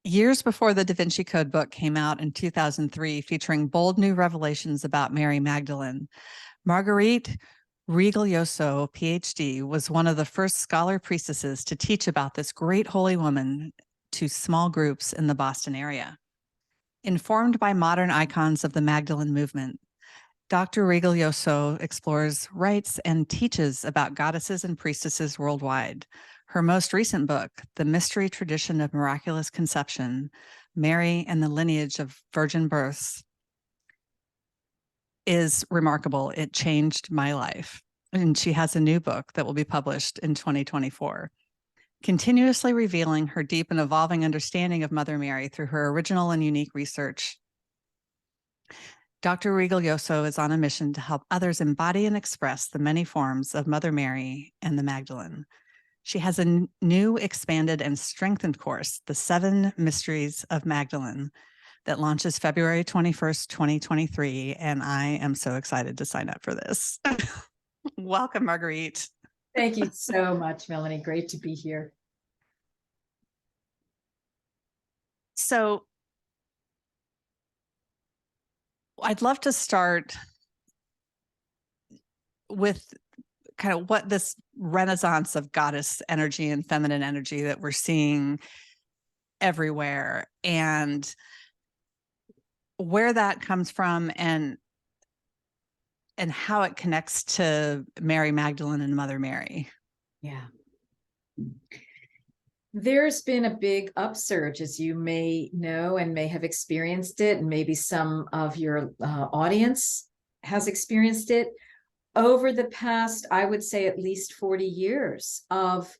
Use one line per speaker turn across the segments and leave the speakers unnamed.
Years before the DaVinci Code book came out in 2003, featuring bold new revelations about Mary Magdalene, Marguerite Rigoglioso, Ph.D., was one of the first scholar priestesses to teach about this great holy woman to small groups in the Boston area. Informed by modern icons of the Magdalene movement, Dr. Rigoglioso explores, writes, and teaches about goddesses and priestesses worldwide. Her most recent book, The Mystery Tradition of Miraculous Conception, Mary and the Lineage of Virgin Births, is remarkable. It changed my life. And she has a new book that will be published in 2024, continuously revealing her deep and evolving understanding of Mother Mary through her original and unique research. Dr. Rigoglioso is on a mission to help others embody and express the many forms of Mother Mary and the Magdalene. She has a new, expanded, and strengthened course, The 7 Mysteries of Magdalene, that launches February 21st, 2023, and I am so excited to sign up for this. Welcome, Marguerite.
Thank you so much, Melanie. Great to be here.
So I'd love to start with kind of what this renaissance of goddess energy and feminine energy that we're seeing everywhere, and where that comes from, and how it connects to Mary Magdalene and Mother Mary.
Yeah. There's been a big upsurge, as you may know and may have experienced it, and maybe some of your audience has experienced it over the past, I would say, at least 40 years of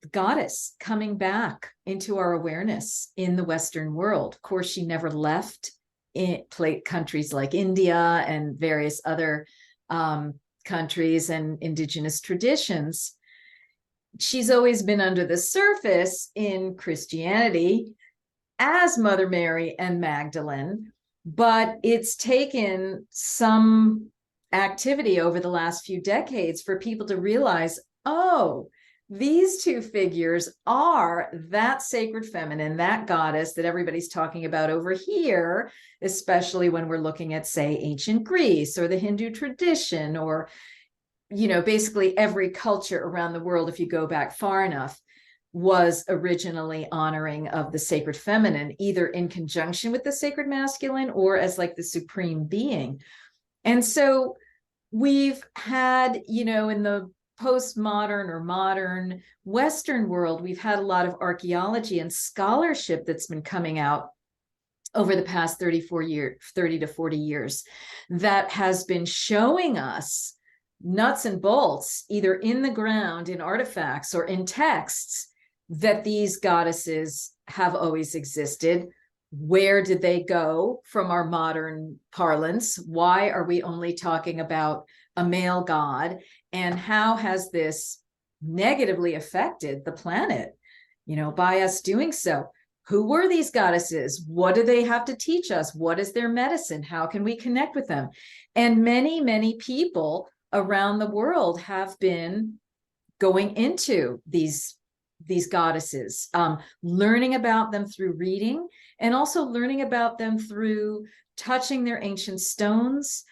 the goddess coming back into our awareness in the Western world. Of course, she never left in countries like India and various other countries and indigenous traditions. She's always been under the surface in Christianity as Mother Mary and Magdalene, but it's taken some activity over the last few decades for people to realize, oh, these two figures are that sacred feminine, that goddess that everybody's talking about over here, especially when we're looking at, say, ancient Greece or the Hindu tradition, or, you know, basically every culture around the world, if you go back far enough, was originally honoring of the sacred feminine, either in conjunction with the sacred masculine or as like the supreme being. And so we've had, you know, in the postmodern or modern Western world, we've had a lot of archaeology and scholarship that's been coming out over the past 30 to 40 years that has been showing us nuts and bolts, either in the ground, in artifacts, or in texts, that these goddesses have always existed. Where did they go from our modern parlance? Why are we only talking about a male god? And how has this negatively affected the planet, you know, by us doing so? Who were these goddesses? What do they have to teach us? What is their medicine? How can we connect with them? And many, many people around the world have been going into these goddesses, learning about them through reading, and also learning about them through touching their ancient stones,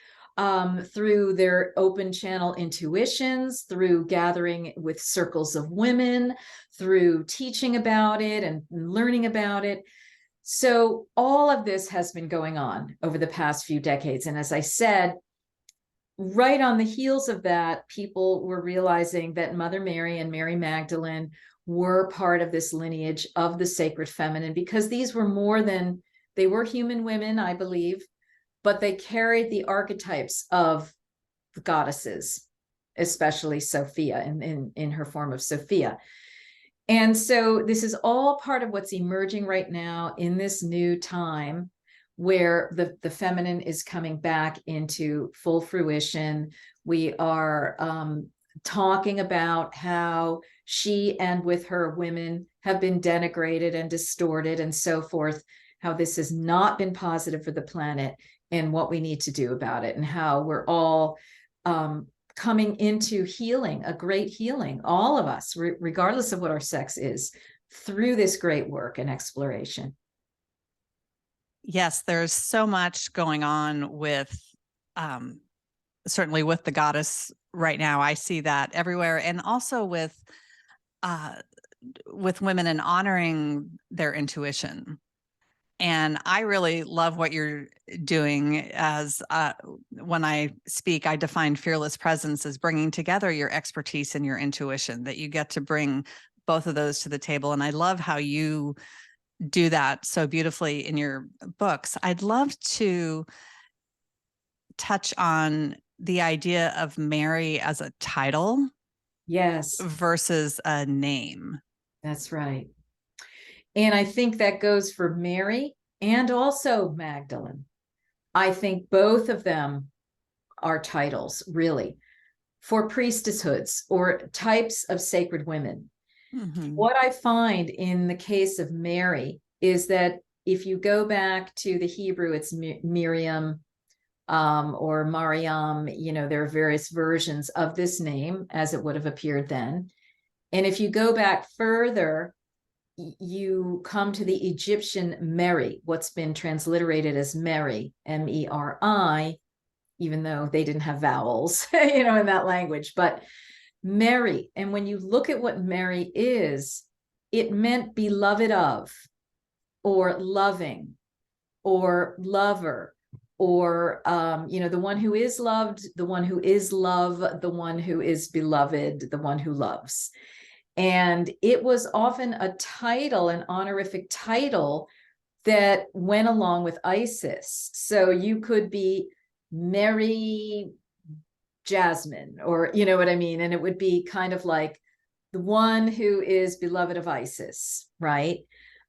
through their open channel intuitions, through gathering with circles of women, through teaching about it and learning about it. So all of this has been going on over the past few decades. And as I said, right on the heels of that, people were realizing that Mother Mary and Mary Magdalene were part of this lineage of the sacred feminine, because these were more than, they were human women, I believe, but they carried the archetypes of the goddesses, especially Sophia in her form of Sophia. And so this is all part of what's emerging right now in this new time, where the feminine is coming back into full fruition. We are talking about how she and with her women have been denigrated and distorted and so forth, how this has not been positive for the planet, and what we need to do about it, and how we're all coming into healing, a great healing, all of us, regardless of what our sex is, through this great work and exploration.
Yes, there's so much going on with, certainly with the goddess right now. I see that everywhere, and also with women and honoring their intuition. And I really love what you're doing. As when I speak, I define fearless presence as bringing together your expertise and your intuition, that you get to bring both of those to the table. And I love how you do that so beautifully in your books. I'd love to touch on the idea of Mary as a title.
Yes,
Versus a name.
that's right. And I think that goes for Mary and also Magdalene. I think both of them are titles, really, for priestesshoods or types of sacred women. Mm-hmm. What I find in the case of Mary is that if you go back to the Hebrew, it's Miriam or Mariam, there are various versions of this name as it would have appeared then. And if you go back further, you come to the Egyptian Meri, what's been transliterated as Meri, M-E-R-I, even though they didn't have vowels, in that language, but Meri. And when you look at what Meri is, it meant beloved of, or loving, or lover, or, the one who is loved, the one who is love, the one who is beloved, the one who loves. And it was often a title, an honorific title that went along with Isis. So you could be Mary Jasmine, or you know what I mean? And it would be kind of like the one who is beloved of Isis, right?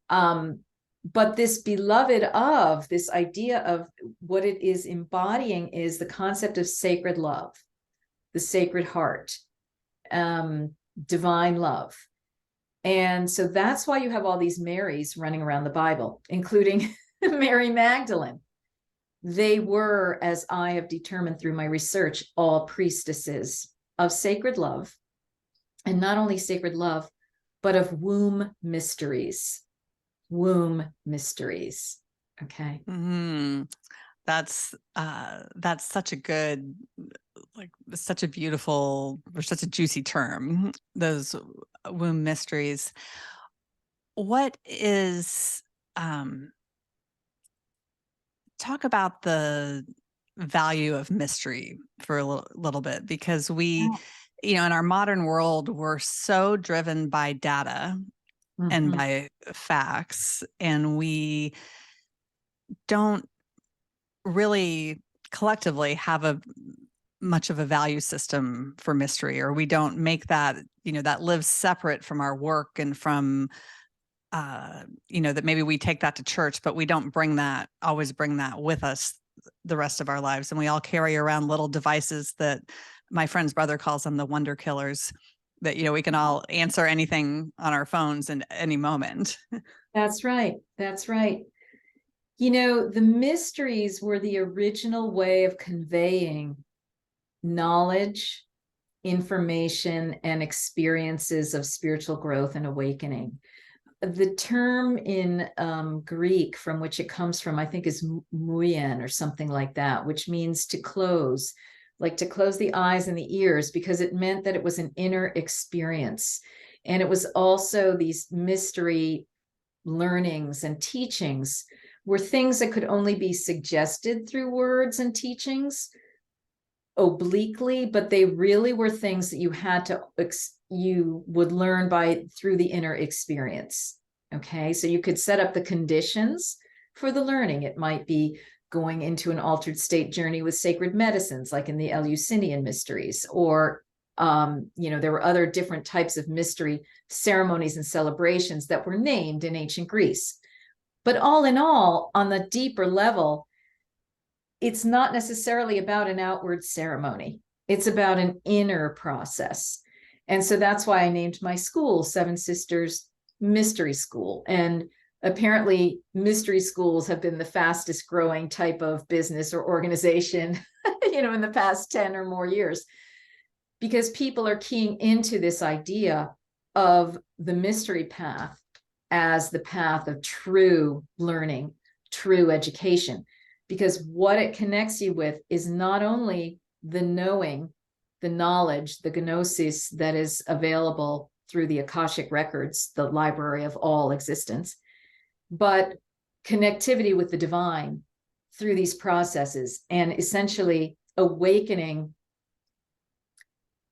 But this beloved of, this idea of what it is embodying is the concept of sacred love, the sacred heart, divine love. And so that's why you have all these Marys running around the Bible, including Mary Magdalene. They were, as I have determined through my research, all priestesses of sacred love, and not only sacred love, but of womb mysteries. Womb mysteries. Okay.
Mm-hmm. That's such a good, such a beautiful, or such a juicy term, those womb mysteries. What is, talk about the value of mystery for a little bit, because we, in our modern world, we're so driven by data and by facts, and we don't really collectively have much of a value system for mystery, or we don't make that, that lives separate from our work and from, that maybe we take that to church, but we don't always bring that with us the rest of our lives. And we all carry around little devices that my friend's brother calls them the wonder killers, that, we can all answer anything on our phones in any moment.
That's right. That's right. The mysteries were the original way of conveying knowledge, information, and experiences of spiritual growth and awakening. The term in Greek from which it comes from, I think, is muien or something like that, which means to close, like to close the eyes and the ears, because it meant that it was an inner experience. And it was also these mystery learnings and teachings were things that could only be suggested through words and teachings obliquely, but they really were things that you would learn through the inner experience. Okay, so you could set up the conditions for the learning. It might be going into an altered state journey with sacred medicines, like in the Eleusinian mysteries, or there were other different types of mystery ceremonies and celebrations that were named in ancient Greece. But all in all, on the deeper level, it's not necessarily about an outward ceremony. It's about an inner process. And so that's why I named my school Seven Sisters Mystery School. And apparently mystery schools have been the fastest growing type of business or organization, in the past 10 or more years, because people are keying into this idea of the mystery path as the path of true learning, true education, because what it connects you with is not only the knowing, the knowledge, the gnosis that is available through the Akashic records, the library of all existence, but connectivity with the divine through these processes, and essentially awakening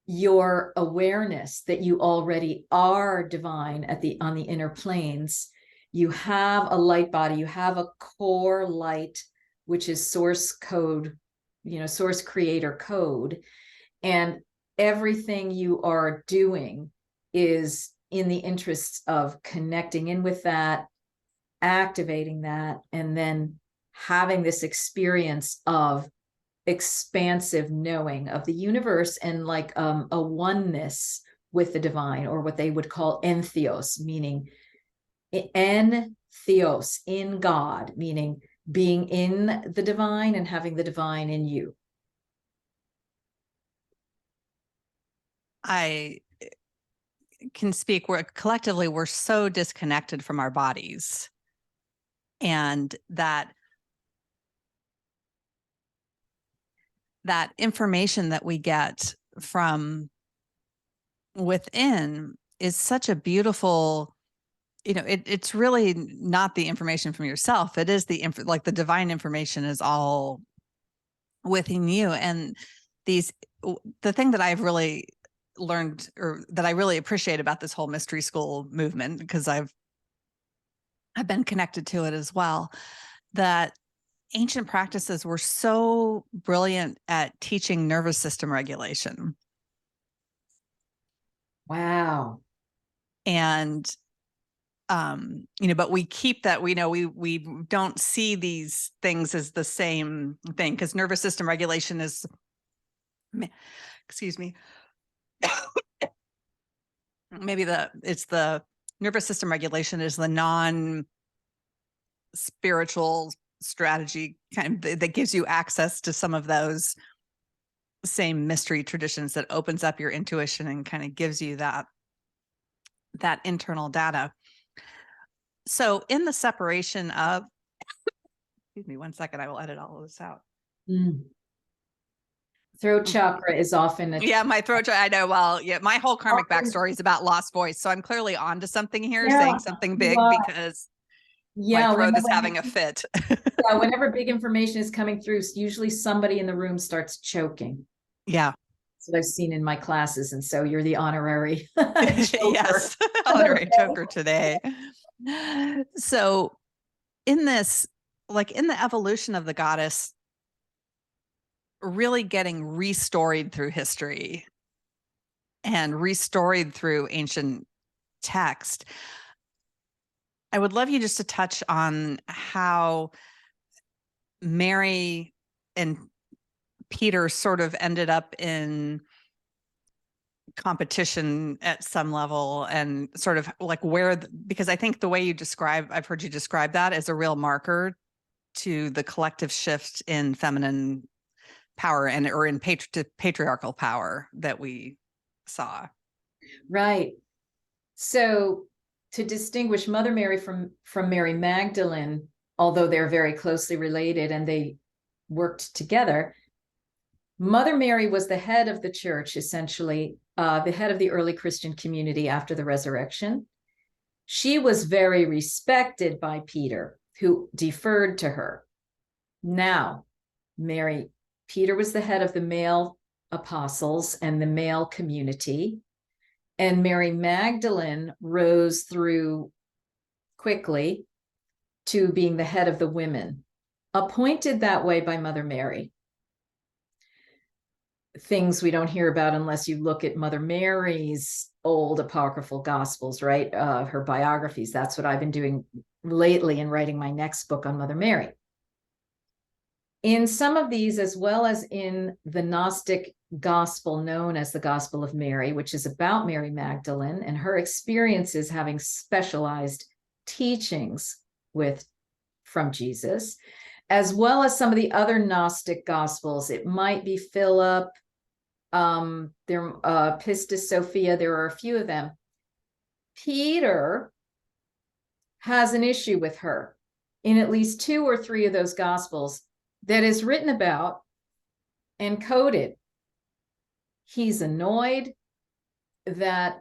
your awareness that you already are divine on the inner planes. You have a light body, you have a core light, which is source code, source creator code. And everything you are doing is in the interests of connecting in with that, activating that, and then having this experience of expansive knowing of the universe, and like a oneness with the divine, or what they would call entheos, meaning entheos, in God, meaning being in the divine and having the divine in you.
I can speak. We're so disconnected from our bodies, and that information that we get from within is such a beautiful, it's really not the information from yourself. It is the divine information is all within you. And the thing that I've really learned, or that I really appreciate about this whole mystery school movement, because I've been connected to it as well, that ancient practices were so brilliant at teaching nervous system regulation.
Wow.
And but we keep that, we don't see these things as the same thing, because nervous system regulation is, excuse me, maybe it's the nervous system regulation is the non-spiritual strategy kind of that gives you access to some of those same mystery traditions, that opens up your intuition and kind of gives you that internal data. So in the separation of, excuse me, 1 second, I will edit all of this out.
Throat chakra is often
my throat chakra. I know. Well, my whole karmic backstory is about lost voice, so I'm clearly onto something here, saying something big, because my throat is having a fit.
Whenever big information is coming through, usually somebody in the room starts choking.
Yeah.
That's what I've seen in my classes. And so you're the honorary
yes, honorary choker today. So in this, in the evolution of the goddess, really getting restoried through history and restoried through ancient text, I would love you just to touch on how Mary and Peter sort of ended up in competition at some level, and sort of because I think the way I've heard you describe that as a real marker to the collective shift in feminine power or in patriarchal power that we saw.
Right. So to distinguish Mother Mary from Mary Magdalene, although they're very closely related and they worked together, Mother Mary was the head of the church, essentially, the head of the early Christian community after the resurrection. She was very respected by Peter, who deferred to her. Now, Peter was the head of the male apostles and the male community, and Mary Magdalene rose through quickly to being the head of the women, appointed that way by Mother Mary. Things we don't hear about unless you look at Mother Mary's old apocryphal gospels, right? Her biographies. That's what I've been doing lately in writing my next book on Mother Mary. In some of these, as well as in the Gnostic gospel known as the Gospel of Mary, which is about Mary Magdalene and her experiences having specialized teachings from Jesus, as well as some of the other Gnostic gospels. It might be Philip, Pistis Sophia, there are a few of them. Peter has an issue with her in at least 2 or 3 of those gospels that is written about and coded. He's annoyed that,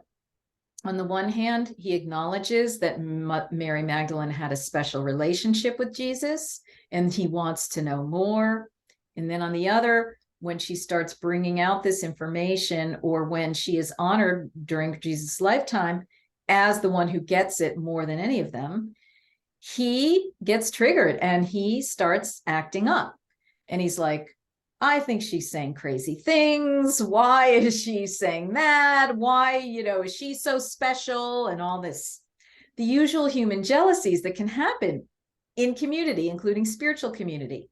on the one hand, he acknowledges that Mary Magdalene had a special relationship with Jesus and he wants to know more. And then on the other, when she starts bringing out this information, or when she is honored during Jesus' lifetime as the one who gets it more than any of them, he gets triggered and he starts acting up. And he's like, I think she's saying crazy things. Why is she saying that? Why, is she so special? And all this, the usual human jealousies that can happen in community, including spiritual community.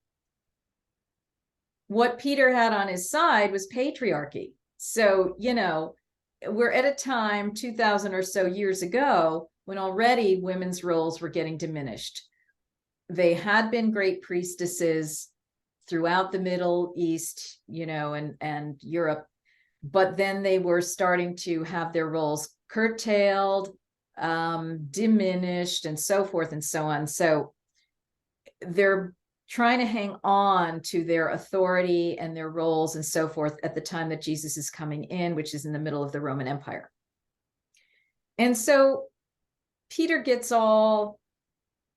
What Peter had on his side was patriarchy. So, we're at a time 2000 or so years ago when already women's roles were getting diminished. They had been great priestesses throughout the Middle East, and Europe, but then they were starting to have their roles curtailed, diminished, and so forth and so on. So they're trying to hang on to their authority and their roles and so forth at the time that Jesus is coming in, which is in the middle of the Roman Empire. And so Peter gets all,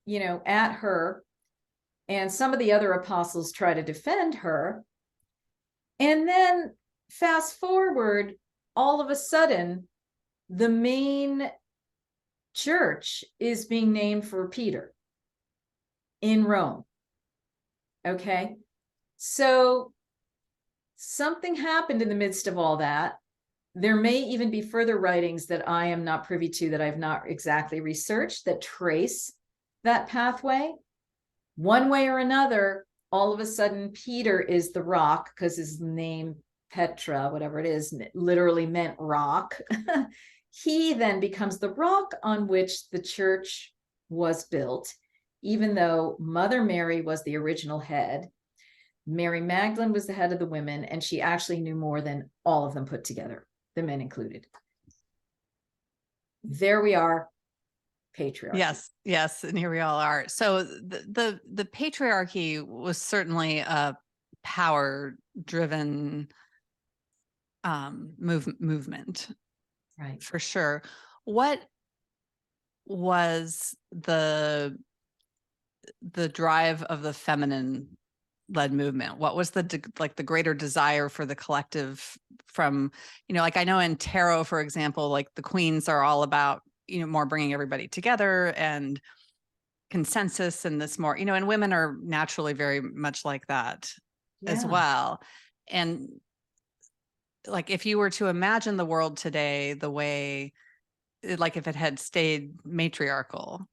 at her, and some of the other apostles try to defend her. And then fast forward, all of a sudden, the main church is being named for Peter in Rome. Okay, so something happened in the midst of all that. There may even be further writings that I am not privy to, that I've not exactly researched, that trace that pathway. One way or another, all of a sudden, Peter is the rock, because his name, Petra, whatever it is, literally meant rock. He then becomes the rock on which the church was built, even though Mother Mary was the original head. Mary Magdalene was the head of the women, and she actually knew more than all of them put together, the men included. There we are, patriarchy.
Yes, and here we all are. So the patriarchy was certainly a power-driven movement,
Right.
for sure. What was the drive of the feminine led movement? What was the greater desire for the collective from, like I know in tarot, for example, like the queens are all about, more bringing everybody together and consensus, and this more, and women are naturally very much like that as well. And like, if you were to imagine the world today, the way, like if it had stayed matriarchal,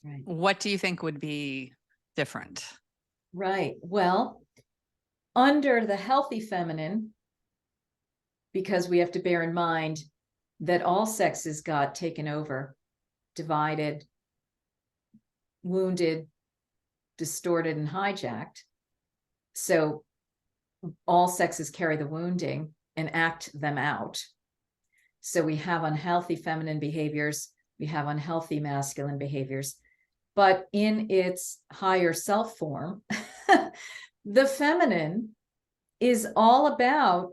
Right.
what do you think would be different?
Right. Well, under the healthy feminine, because we have to bear in mind that all sexes got taken over, divided, wounded, distorted, and hijacked. So all sexes carry the wounding and act them out. So we have unhealthy feminine behaviors, we have unhealthy masculine behaviors, but in its higher self form, the feminine is all about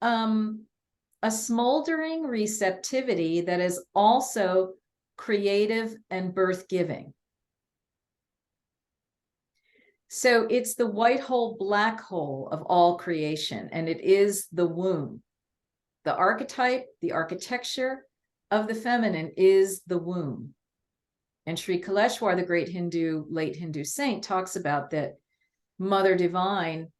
a smoldering receptivity that is also creative and birth giving. So it's the white hole, black hole of all creation, and it is the womb. The archetype, the architecture of the feminine is the womb. And Sri Kaleshwar, the great late Hindu saint, talks about that Mother Divine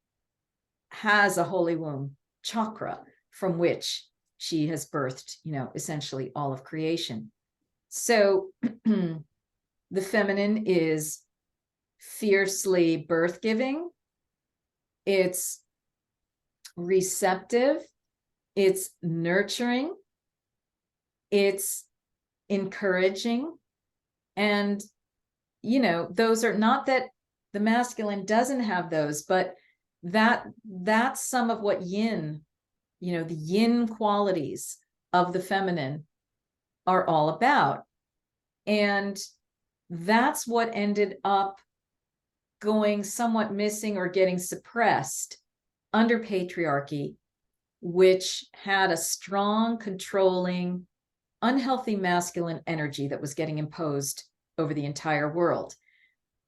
has a holy womb chakra from which she has birthed, essentially all of creation. So the feminine is fiercely birth giving. It's receptive. It's nurturing. It's encouraging. And, those are not that the masculine doesn't have those, but that's some of what yin, the yin qualities of the feminine are all about. And That's what ended up going somewhat missing or getting suppressed under patriarchy, which had a strong, controlling, unhealthy masculine energy that was getting imposed over the entire world,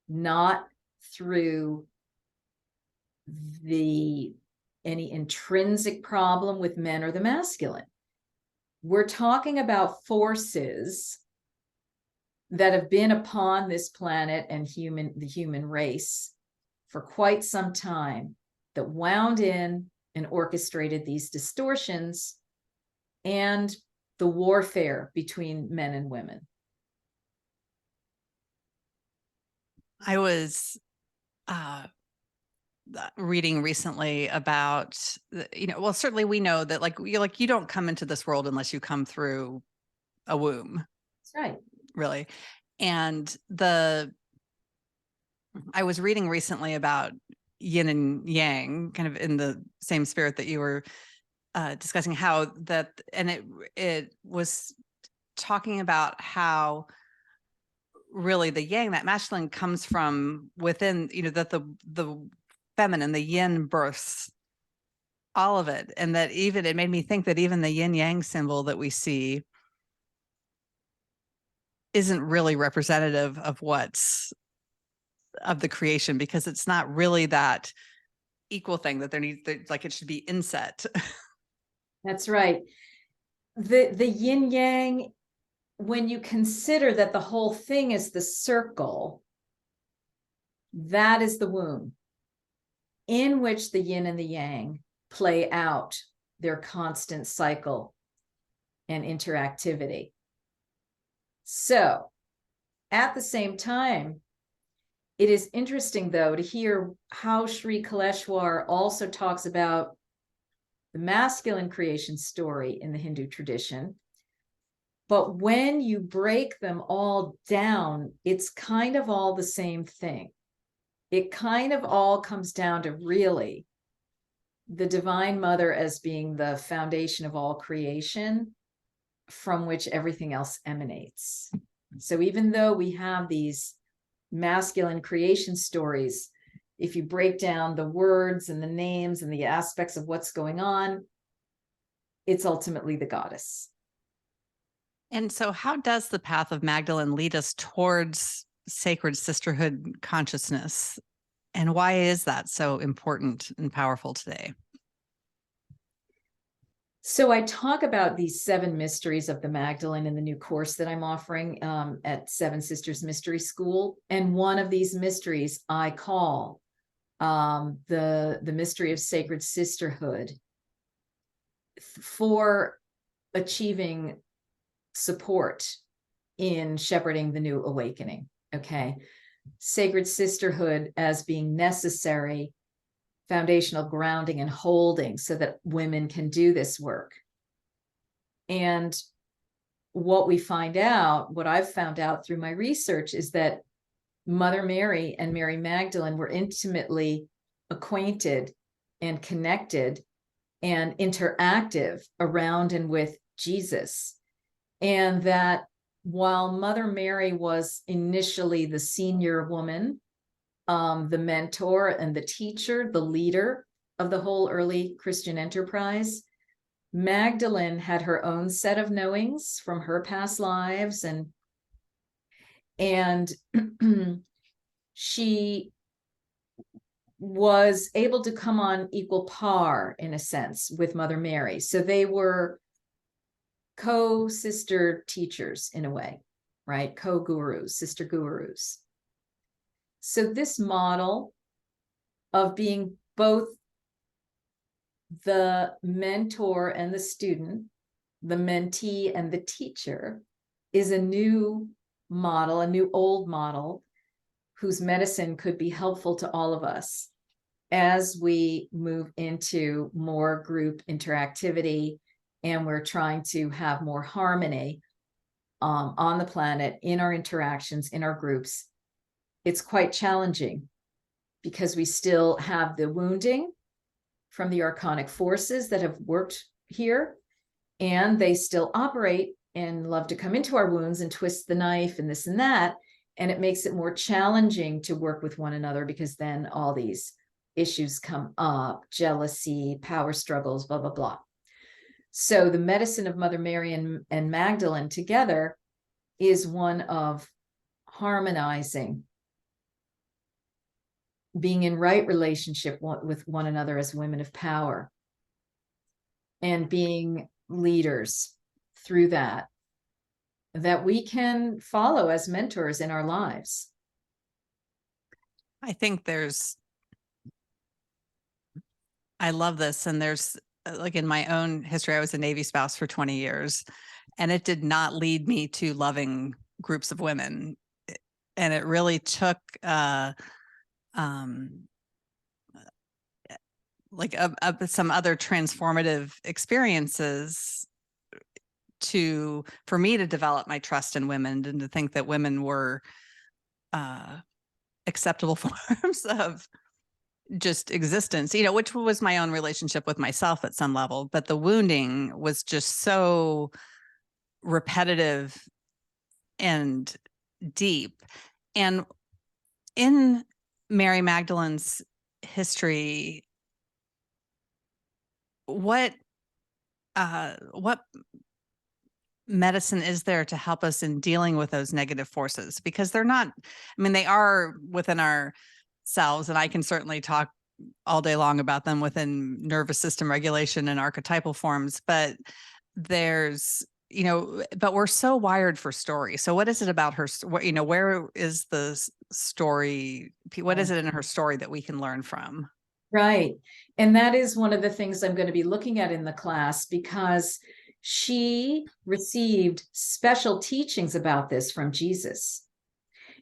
not through any intrinsic problem with men or the masculine. We're talking about forces that have been upon this planet and the human race for quite some time, that wound in and orchestrated these distortions and the warfare between men and women.
I was reading recently about, well, certainly we know that you don't come into this world unless you come through a womb.
That's right.
Really. And I was reading recently about yin and yang, kind of in the same spirit that you were discussing, how that, and it was talking about how really the yang, that masculine, comes from within, that the feminine, the yin, births all of it. And that even, it made me think that even the yin yang symbol that we see isn't really representative of of the creation, because it's not really that equal thing that it should be inset.
That's right. The yin yang, when you consider that the whole thing is the circle, that is the womb in which the yin and the yang play out their constant cycle and interactivity. So at the same time, it is interesting, though, to hear how Sri Kaleshwar also talks about the masculine creation story in the Hindu tradition. But when you break them all down, it's kind of all the same thing. It kind of all comes down to really the Divine Mother as being the foundation of all creation, from which everything else emanates. So even though we have these masculine creation stories, if you break down the words and the names and the aspects of what's going on, it's ultimately the goddess.
And so how does the path of Magdalene lead us towards sacred sisterhood consciousness? And why is that so important and powerful today?
So I talk about these 7 mysteries of the Magdalene in the new course that I'm offering at Seven Sisters Mystery School. And one of these mysteries I call the mystery of sacred sisterhood, for achieving support in shepherding the new awakening. Okay. Sacred sisterhood as being necessary, foundational grounding and holding, so that women can do this work. And what I've found out through my research, is that Mother Mary and Mary Magdalene were intimately acquainted and connected and interactive around and with Jesus. And that while Mother Mary was initially the senior woman, the mentor and the teacher, the leader of the whole early Christian enterprise, Magdalene had her own set of knowings from her past lives, and she was able to come on equal par, in a sense, with Mother Mary. So they were co-sister teachers in a way, right? Co-gurus, sister gurus. So this model of being both the mentor and the student, the mentee and the teacher, is a new model, a new old model, whose medicine could be helpful to all of us as we move into more group interactivity, and we're trying to have more harmony on the planet, in our interactions, in our groups. It's quite challenging because we still have the wounding from the archonic forces that have worked here, and they still operate and love to come into our wounds and twist the knife and this and that. And it makes it more challenging to work with one another, because then all these issues come up, jealousy, power struggles, blah, blah, blah. So the medicine of Mother Mary and Magdalene together is one of harmonizing, being in right relationship with one another as women of power, and being leaders through that we can follow as mentors in our lives.
I think I love this. And there's like in my own history, I was a Navy spouse for 20 years, and it did not lead me to loving groups of women. And it really took like some other transformative experiences for me to develop my trust in women, and to think that women were acceptable forms of just existence, which was my own relationship with myself at some level. But the wounding was just so repetitive and deep. And in Mary Magdalene's history, what medicine is there to help us in dealing with those negative forces? Because they're not, they are within ourselves, and I can certainly talk all day long about them within nervous system regulation and archetypal forms, but there's, but we're so wired for story. So what is it about her, where is the story? What is it in her story that we can learn from?
Right. And that is one of the things I'm going to be looking at in the class, because she received special teachings about this from Jesus.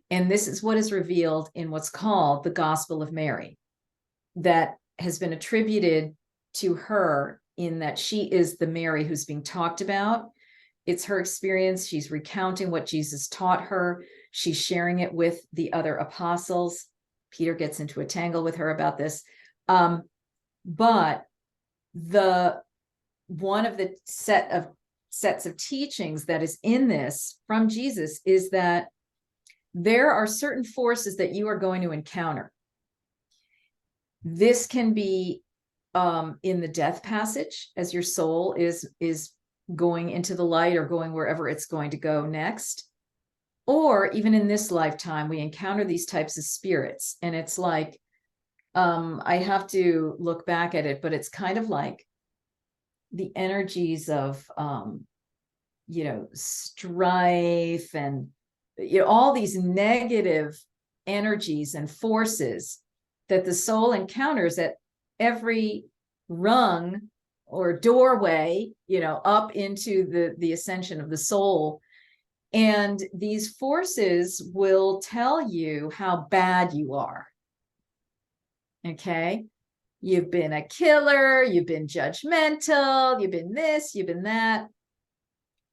And this is what is revealed in what's called the Gospel of Mary, that has been attributed to her, in that she is the Mary who's being talked about. It's her experience. She's recounting what Jesus taught her. She's sharing it with the other apostles. Peter gets into a tangle with her about this. But one of the sets of teachings that is in this from Jesus is that there are certain forces that you are going to encounter. This can be in the death passage, as your soul is going into the light, or going wherever it's going to go next. Or even in this lifetime, we encounter these types of spirits. And it's like, I have to look back at it, but it's kind of like the energies of, strife, and, all these negative energies and forces that the soul encounters at every rung or doorway, up into the ascension of the soul. And these forces will tell you how bad you are. Okay. You've been a killer, you've been judgmental, you've been this, you've been that.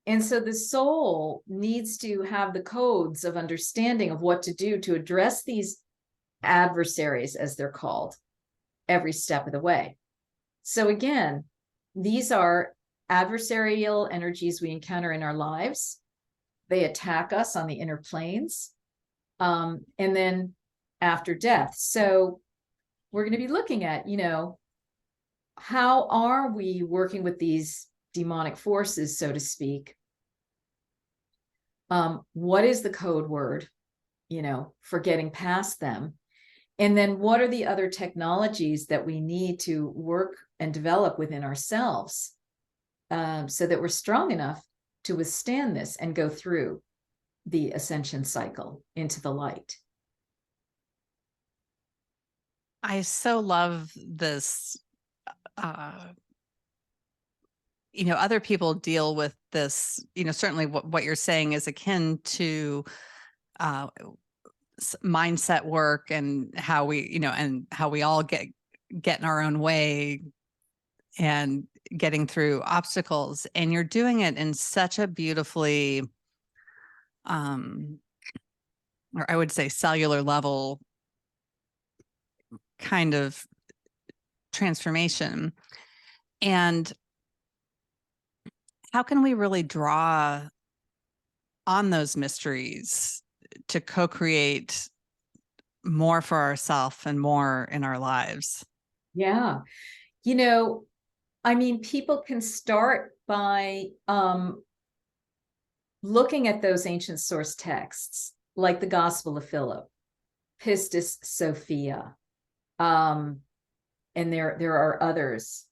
And so the soul needs to have the codes of understanding of what to do to address these adversaries, as they're called, every step of the way. So again, these are adversarial energies we encounter in our lives. They attack us on the inner planes, and then after death. So we're going to be looking at, how are we working with these demonic forces, so to speak? What is the code word, for getting past them? And then what are the other technologies that we need to work and develop within ourselves, so that we're strong enough to withstand this and go through the ascension cycle into the light?
I so love this. Other people deal with this, certainly what you're saying is akin to mindset work, and how we, and how we all get in our own way and getting through obstacles. And you're doing it in such a beautifully, or I would say cellular level kind of transformation. And how can we really draw on those mysteries to co-create more for ourselves and more in our lives.
Yeah. You know, I mean, people can start by looking at those ancient source texts, like the Gospel of Philip, Pistis Sophia, and there are others,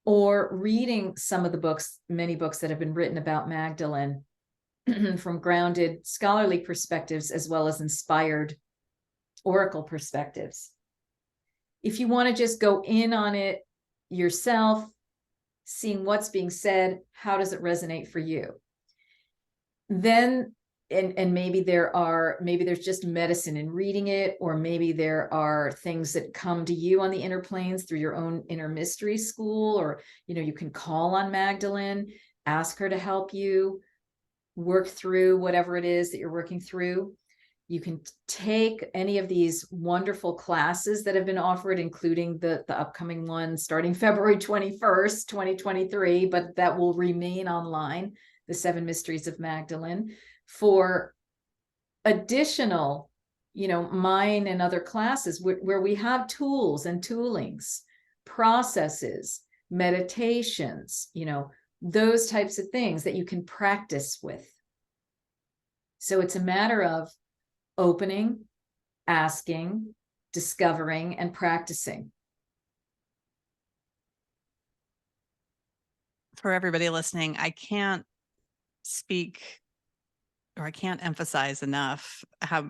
or reading some of the books, many books that have been written about Magdalene from grounded scholarly perspectives as well as inspired oracle perspectives. If you want to just go in on it yourself, seeing what's being said, how does it resonate for you? Then, and maybe there's just medicine in reading it, or maybe there are things that come to you on the inner planes through your own inner mystery school, or, you know, you can call on Magdalene, ask her to help you work through whatever it is that you're working through. You can take any of these wonderful classes that have been offered, including the upcoming one starting February 21st, 2023, but that will remain online, the 7 Mysteries of Magdalene, for additional, you know, mine and other classes where we have tools and toolings, processes, meditations, you know, those types of things that you can practice with. So it's a matter of opening, asking, discovering, and practicing.
For everybody listening, I can't speak, or I can't emphasize enough how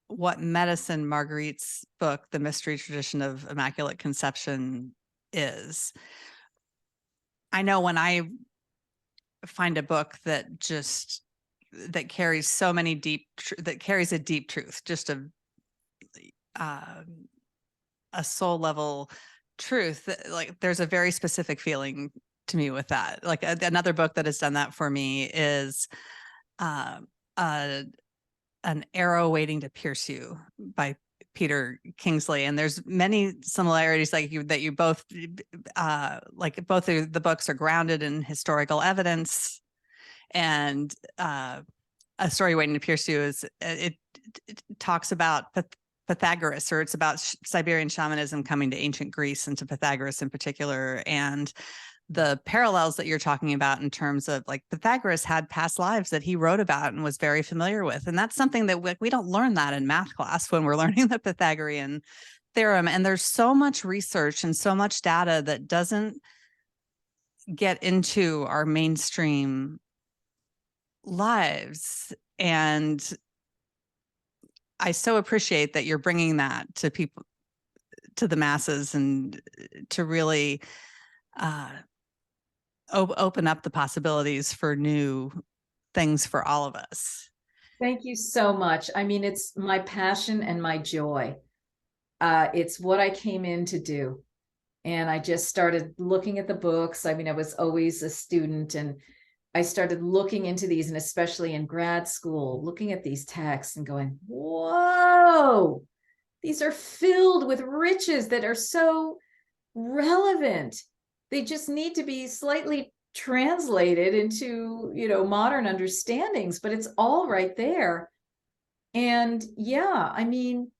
what medicine Marguerite's book, The Mystery Tradition of Immaculate Conception, is. I know when I find a book that carries so many that carries a deep truth, just a soul level truth, like there's a very specific feeling to me with that. Like another book that has done that for me is An Arrow Waiting to Pierce You by Peter Kingsley. And there's many similarities, like that you both like both of the books are grounded in historical evidence. And A Story Waiting to Pierce You is it talks about Pythagoras, or it's about Siberian shamanism coming to ancient Greece and to Pythagoras in particular, and the parallels that you're talking about in terms of, like, Pythagoras had past lives that he wrote about and was very familiar with. And that's something that we don't learn that in math class when we're learning the Pythagorean theorem. And there's so much research and so much data that doesn't get into our mainstream lives. And I so appreciate that you're bringing that to people, to the masses, and to really open up the possibilities for new things for all of us.
Thank you so much. I mean, it's my passion and my joy. It's what I came in to do. And I just started looking at the books. I mean, I was always a student, and I started looking into these, and especially in grad school, looking at these texts and going, whoa, these are filled with riches that are so relevant. They just need to be slightly translated into, you know, modern understandings, but it's all right there. And yeah, I mean,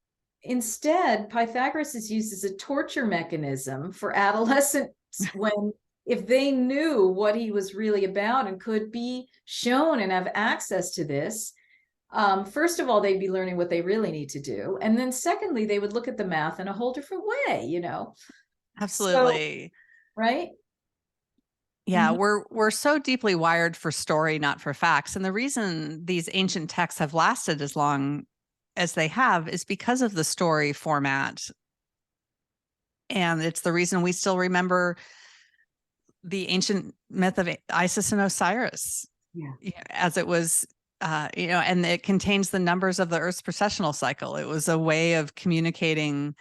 instead, Pythagoras is used as a torture mechanism for adolescents when, if they knew what he was really about and could be shown and have access to this, first of all, they'd be learning what they really need to do. And then secondly, they would look at the math in a whole different way, you know?
Absolutely.
So, right?
Yeah, we're so deeply wired for story, not for facts. And the reason these ancient texts have lasted as long as they have is because of the story format. And it's the reason we still remember the ancient myth of Isis and Osiris, as it was, you know, and it contains the numbers of the Earth's precessional cycle. It was a way of communicating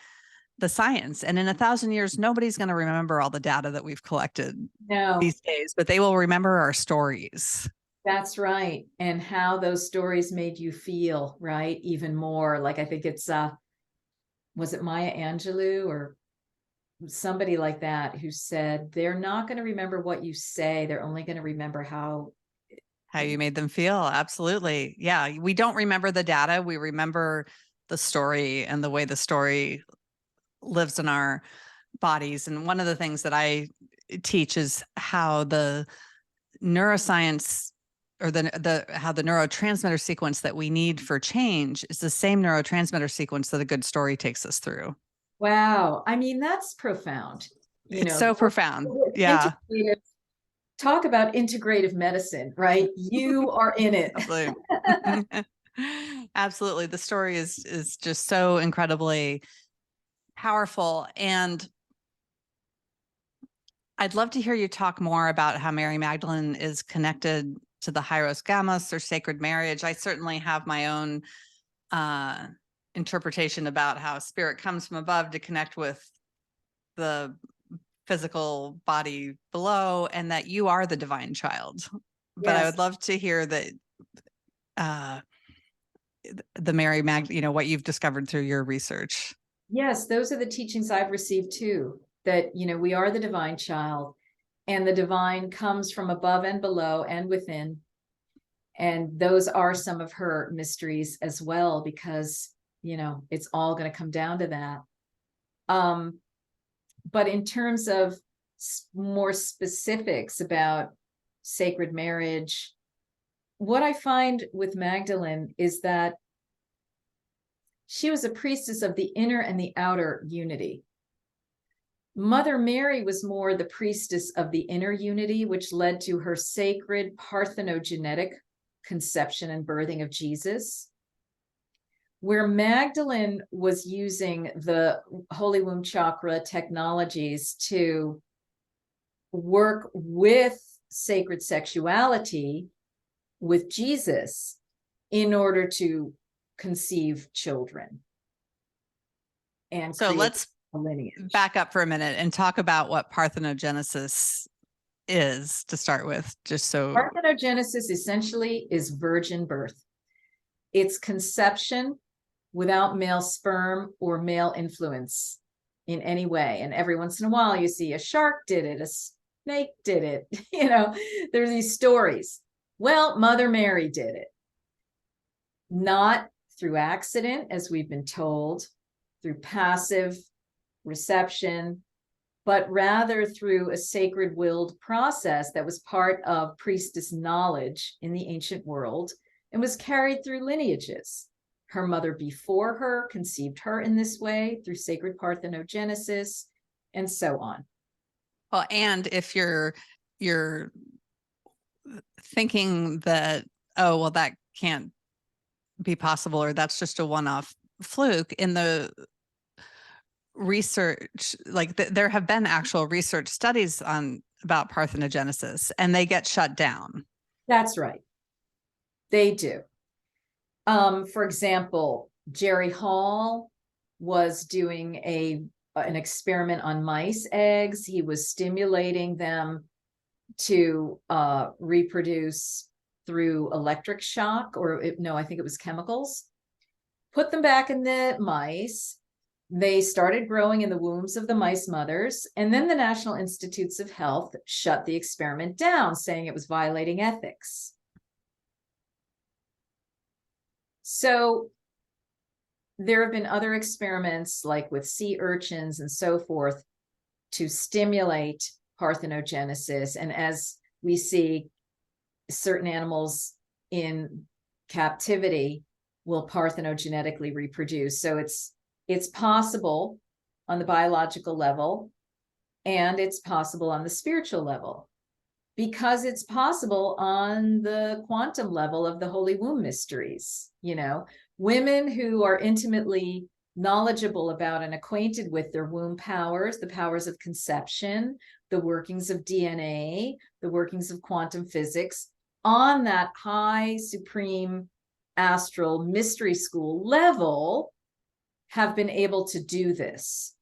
the science. And in 1,000 years, nobody's going to remember all the data that we've collected these days, but they will remember our stories.
That's right. And how those stories made you feel, right? Even more. Like, I think it's, was it Maya Angelou or somebody like that who said, they're not going to remember what you say. They're only going to remember
how you made them feel. Absolutely. Yeah. We don't remember the data. We remember the story and the way the story lives in our bodies. And one of the things that I teach is how the neuroscience or how the neurotransmitter sequence that we need for change is the same neurotransmitter sequence that a good story takes us through.
Wow. I mean, that's profound.
It's so profound. Yeah.
Talk about integrative medicine, right? You are in it.
Absolutely. Absolutely. The story is just so incredibly powerful. And I'd love to hear you talk more about how Mary Magdalene is connected to the Hieros Gamos or sacred marriage. I certainly have my own interpretation about how spirit comes from above to connect with the physical body below, and that you are the divine child. But I would love to hear that the Mary what you've discovered through your research.
Yes, those are the teachings I've received too, that, we are the divine child, and the divine comes from above and below and within. And those are some of her mysteries as well, because, it's all going to come down to that. But in terms of more specifics about sacred marriage, what I find with Magdalene is that she was a priestess of the inner and the outer unity. Mother Mary was more the priestess of the inner unity, which led to her sacred parthenogenetic conception and birthing of Jesus. Where Magdalene was using the Holy Womb Chakra technologies to work with sacred sexuality with Jesus in order to conceive children. And
so let's back up for a minute and talk about what parthenogenesis is to start with, just so.
Parthenogenesis essentially is virgin birth. It's conception without male sperm or male influence in any way. And every once in a while you see a shark did it, a snake did it, there's these stories. Well, Mother Mary did it. Not through accident, as we've been told, through passive reception, but rather through a sacred willed process that was part of priestess knowledge in the ancient world and was carried through lineages. Her mother before her conceived her in this way through sacred parthenogenesis, and so on.
Well, and if you're thinking that, oh, well, that can't be possible, or that's just a one-off fluke, in the research, like there have been actual research studies about parthenogenesis, and they get shut down.
That's right. They do. For example, Jerry Hall was doing an experiment on mice eggs. He was stimulating them to reproduce through electric shock, I think it was chemicals. Put them back in the mice. They started growing in the wombs of the mice mothers, and then the National Institutes of Health shut the experiment down, saying it was violating ethics. So there have been other experiments, like with sea urchins and so forth, to stimulate parthenogenesis. And as we see, certain animals in captivity will parthenogenetically reproduce. So it's possible on the biological level, and it's possible on the spiritual level, because it's possible on the quantum level of the Holy Womb mysteries. Women who are intimately knowledgeable about and acquainted with their womb powers, the powers of conception, the workings of DNA, the workings of quantum physics, on that high, supreme, astral mystery school level, have been able to do this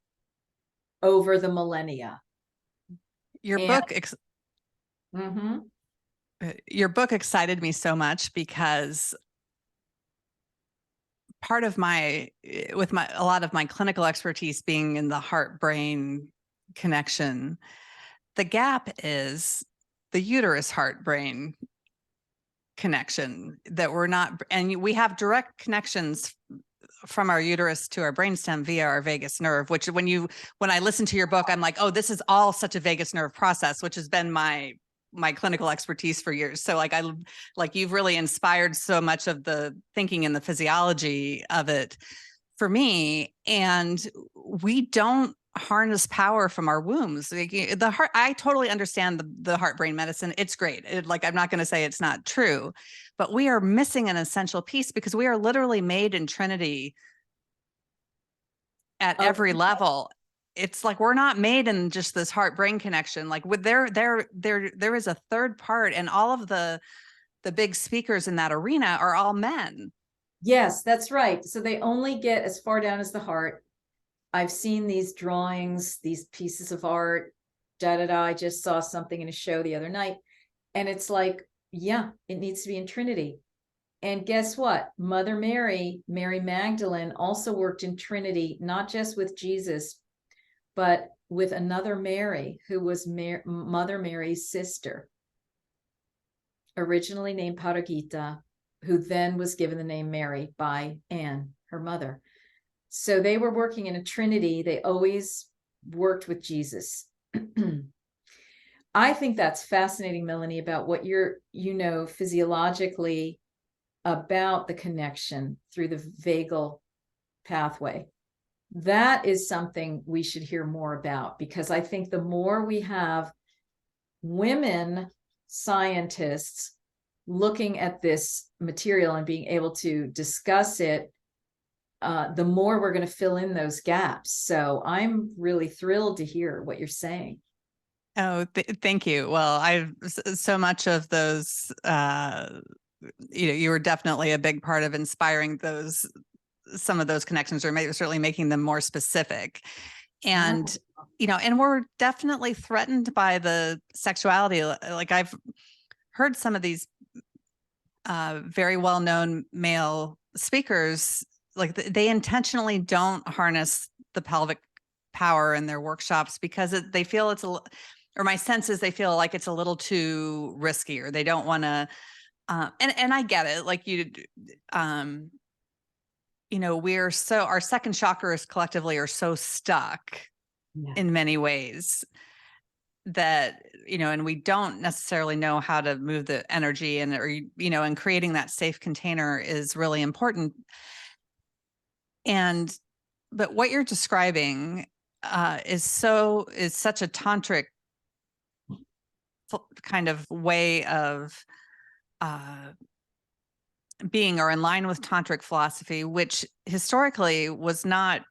over the millennia.
Your book excited me so much, because part of a lot of my clinical expertise being in the heart-brain connection, the gap is the uterus heart-brain connection, that we're not, and we have direct connections from our uterus to our brainstem via our vagus nerve, which when I listen to your book, I'm like, oh, this is all such a vagus nerve process, which has been my clinical expertise for years. So like you've really inspired so much of the thinking and the physiology of it for me. And we don't harness power from our wombs. Like, the heart, I totally understand the heart brain medicine. It's great. Like, I'm not going to say it's not true, but we are missing an essential piece, because we are literally made in Trinity at every level. It's like, we're not made in just this heart brain connection. Like, with there is a third part, and all of the big speakers in that arena are all men.
Yes, that's right. So they only get as far down as the heart. I've seen these drawings, these pieces of art, I just saw something in a show the other night, and it's like, yeah, it needs to be in Trinity. And guess what? Mother Mary, Mary Magdalene, also worked in Trinity, not just with Jesus, but with another Mary, who was Mother Mary's sister, originally named Paragita, who then was given the name Mary by Anne, her mother. So they were working in a Trinity. They always worked with Jesus. I think that's fascinating, Melanie, about what physiologically about the connection through the vagal pathway. That is something we should hear more about, because I think the more we have women scientists looking at this material and being able to discuss it, the more we're going to fill in those gaps. So I'm really thrilled to hear what you're saying.
Oh, thank you. Well, I've so much of those, you were definitely a big part of inspiring some of those connections, or maybe certainly making them more specific. And, and we're definitely threatened by the sexuality. Like, I've heard some of these very well-known male speakers, like they intentionally don't harness the pelvic power in their workshops, because they feel or my sense is they feel like it's a little too risky, or they don't want to, and I get it. Like our second chakras collectively are so stuck in many ways that, and we don't necessarily know how to move the energy, and creating that safe container is really important. But what you're describing is such a tantric kind of way of being, or in line with tantric philosophy, which historically was not,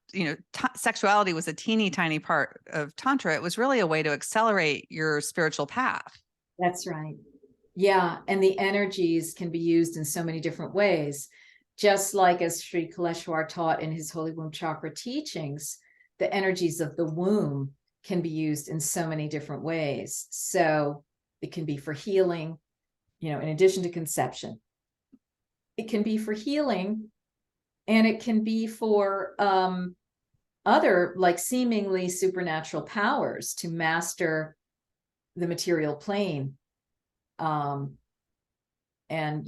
sexuality was a teeny tiny part of tantra. It was really a way to accelerate your spiritual path.
That's right. Yeah. And the energies can be used in so many different ways. Just like as Sri Kaleshwar taught in his Holy Womb Chakra teachings, the energies of the womb can be used in so many different ways. So it can be for healing, in addition to conception. It can be for healing, and it can be for other, like, seemingly supernatural powers to master the material plane, and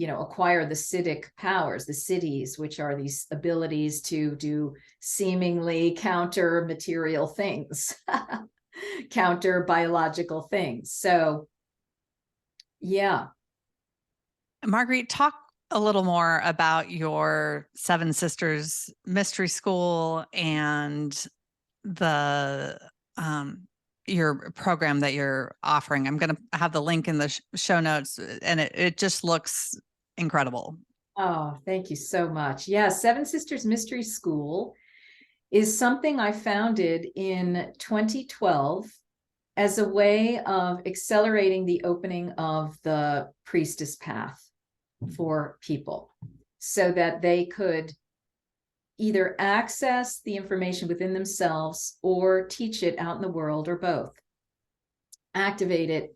acquire the Siddhic powers, the Siddhis, which are these abilities to do seemingly counter material things, counter biological things. So yeah.
Marguerite, talk a little more about your Seven Sisters Mystery School and your program that you're offering. I'm going to have the link in the show notes, and it just looks incredible.
Oh, thank you so much. Yeah, Seven Sisters Mystery School is something I founded in 2012 as a way of accelerating the opening of the priestess path for people, so that they could either access the information within themselves or teach it out in the world, or both. Activate it,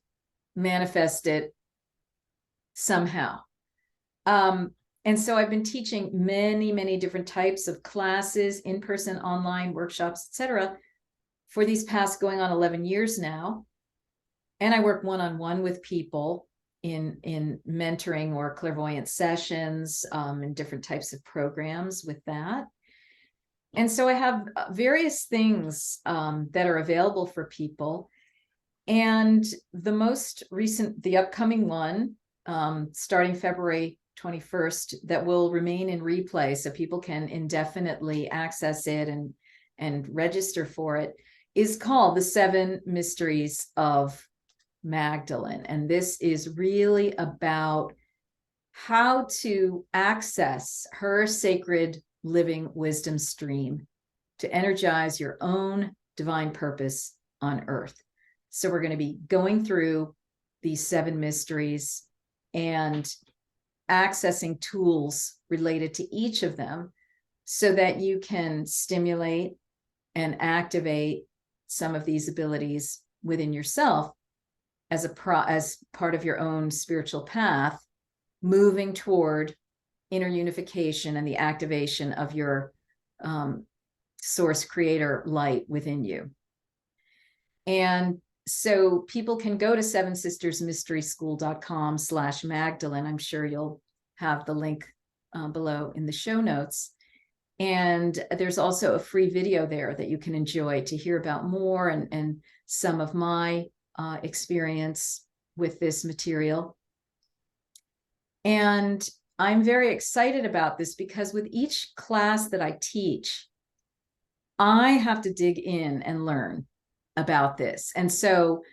manifest it somehow. And so I've been teaching many, many different types of classes, in-person, online, workshops, etc., for these past going on 11 years now. And I work one-on-one with people in mentoring or clairvoyant sessions, and different types of programs with that. And so I have various things that are available for people. And the most recent, the upcoming one, starting February 21st, that will remain in replay so people can indefinitely access it and register for it, is called The 7 Mysteries of Magdalene. And this is really about how to access her sacred living wisdom stream to energize your own divine purpose on earth. So we're going to be going through these 7 mysteries and accessing tools related to each of them so that you can stimulate and activate some of these abilities within yourself as part of your own spiritual path, moving toward inner unification and the activation of your source creator light within you. And so people can go to 7sistersmysteryschool.com/Magdalene. I'm sure you'll have the link below in the show notes. And there's also a free video there that you can enjoy to hear about more and some of my experience with this material. And I'm very excited about this because with each class that I teach, I have to dig in and learn about this. And so,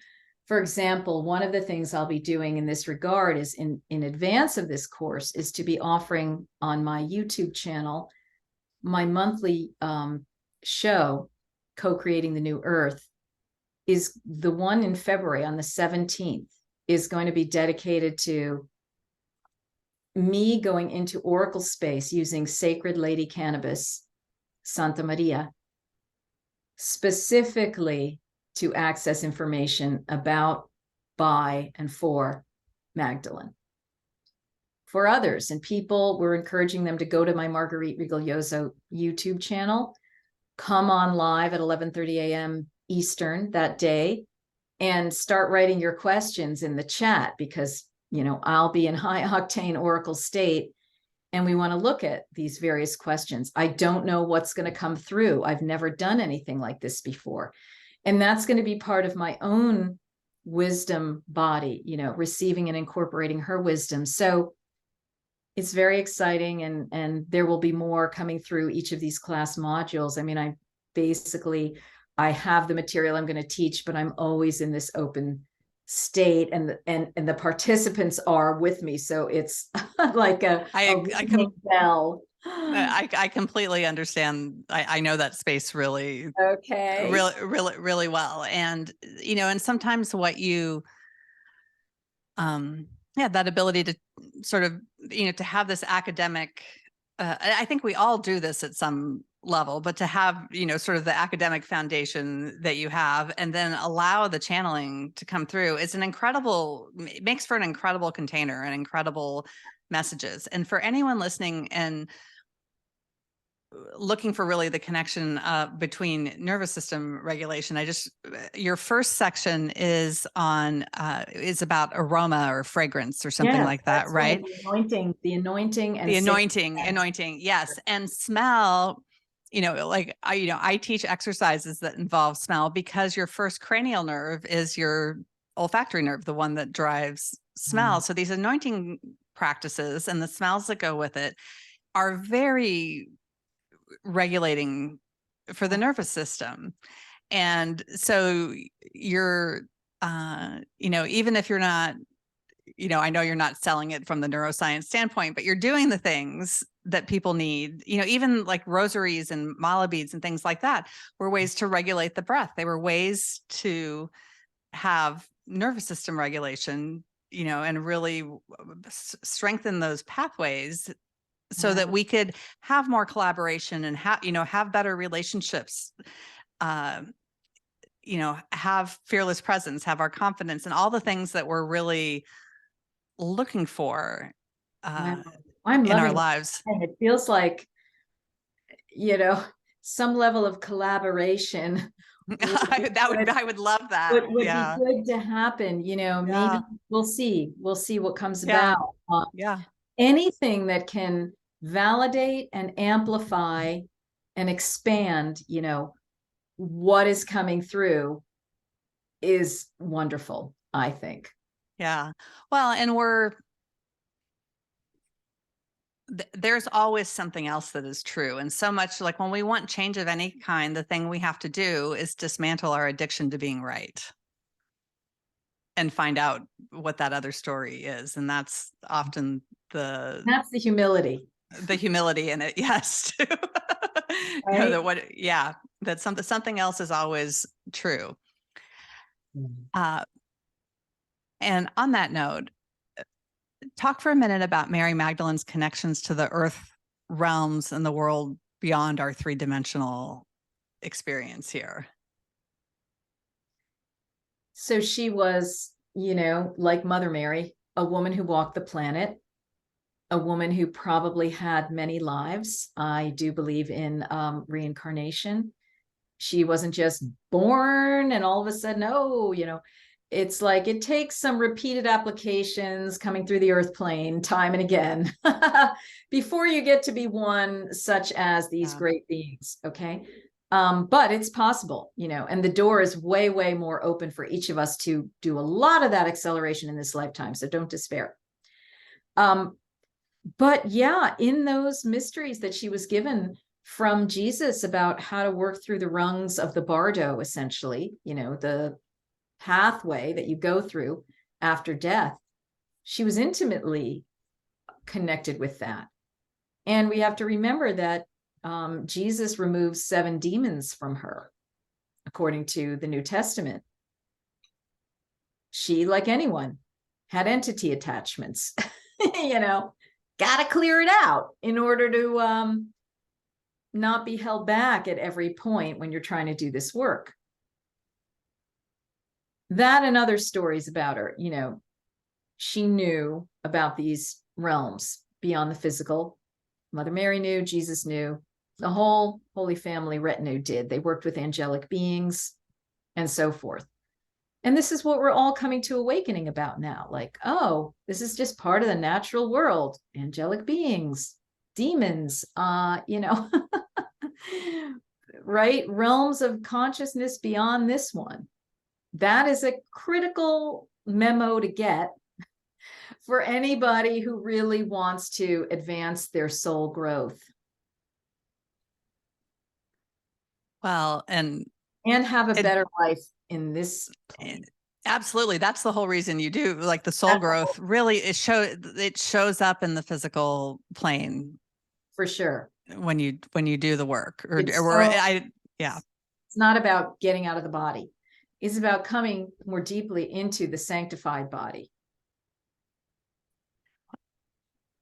for example, one of the things I'll be doing in this regard is in advance of this course is to be offering on my YouTube channel my monthly show, Co-Creating the New Earth, is the one in February on the 17th, is going to be dedicated to me going into oracle space using Sacred Lady Cannabis, Santa Maria, specifically to access information about, by, and for Magdalene. For others and people, we're encouraging them to go to my Marguerite Rigoglioso YouTube channel, come on live at 11:30 a.m. Eastern that day, and start writing your questions in the chat, because, you know, I'll be in high octane oracle state and we want to look at these various questions. I don't know what's going to come through. I've never done anything like this before. And that's going to be part of my own wisdom body, you know, receiving and incorporating her wisdom. So it's very exciting, and there will be more coming through each of these class modules. I mean, I have the material I'm going to teach, but I'm always in this open state, and the participants are with me. So it's like bell.
I completely understand. I know that space really well. And, you know, and sometimes what you, that ability to sort of, you know, to have this academic, I think we all do this at some level, but to have, you know, sort of the academic foundation that you have and then allow the channeling to come through, it makes for an incredible container and incredible messages. And for anyone listening and looking for really the connection between nervous system regulation, your first section is about aroma or fragrance or something like that, right?
The anointing.
Yes. And smell, you know, like I teach exercises that involve smell because your first cranial nerve is your olfactory nerve, the one that drives smell. So these anointing practices and the smells that go with it are very regulating for the nervous system. And so you're, you know, even if you're not, you know, I know you're not selling it from the neuroscience standpoint, but you're doing the things that people need, you know, even like rosaries and mala beads and things like that were ways to regulate the breath. They were ways to have nervous system regulation, you know, and really strengthen those pathways so that we could have more collaboration and have better relationships, you know, have fearless presence, have our confidence, and all the things that we're really looking for in our lives.
And it feels like, you know, some level of collaboration
I would love that.
would
Yeah.
be good to happen. Maybe
Yeah.
we'll see what comes
Yeah.
about.
Yeah.
Anything that can validate and amplify and expand, what is coming through is wonderful, I think.
Yeah. Well, and there's always something else that is true. And so much like when we want change of any kind, the thing we have to do is dismantle our addiction to being right and find out what that other story is. And that's often
That's the humility.
the humility in it. Yes.
Right?
That something else is always true. And on that note, talk for a minute about Mary Magdalene's connections to the earth realms and the world beyond our three-dimensional experience here.
So she was, like Mother Mary, a woman who walked the planet, a woman who probably had many lives. I do believe in reincarnation. She wasn't just born and all of a sudden, it's like it takes some repeated applications coming through the earth plane time and again before you get to be one such as these great beings. Okay. But it's possible, and the door is way, way more open for each of us to do a lot of that acceleration in this lifetime. So don't despair. But yeah, in those mysteries that she was given from Jesus about how to work through the rungs of the bardo, essentially, the pathway that you go through after death, she was intimately connected with that. And we have to remember that Jesus removes 7 demons from her, according to the New Testament. She, like anyone, had entity attachments, got to clear it out in order to not be held back at every point when you're trying to do this work. That and other stories about her, she knew about these realms beyond the physical. Mother Mary knew, Jesus knew, the whole Holy Family retinue did. They worked with angelic beings and so forth. And this is what we're all coming to awakening about now. Like, oh, this is just part of the natural world. Angelic beings, demons, right? Realms of consciousness beyond this one. That is a critical memo to get for anybody who really wants to advance their soul growth.
Well, and
have a better life in this plane.
Absolutely. That's the whole reason you do, like, the soul growth really it shows up in the physical plane.
For sure.
When you do the work
It's not about getting out of the body. It's about coming more deeply into the sanctified body.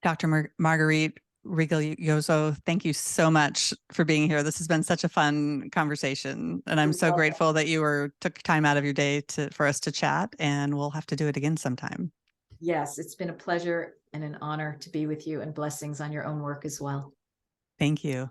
Dr. Marguerite Rigoglioso, thank you so much for being here. This has been such a fun conversation, and I'm so grateful that you took time out of your day for us to chat, and we'll have to do it again sometime.
Yes, it's been a pleasure and an honor to be with you, and blessings on your own work as well.
Thank you.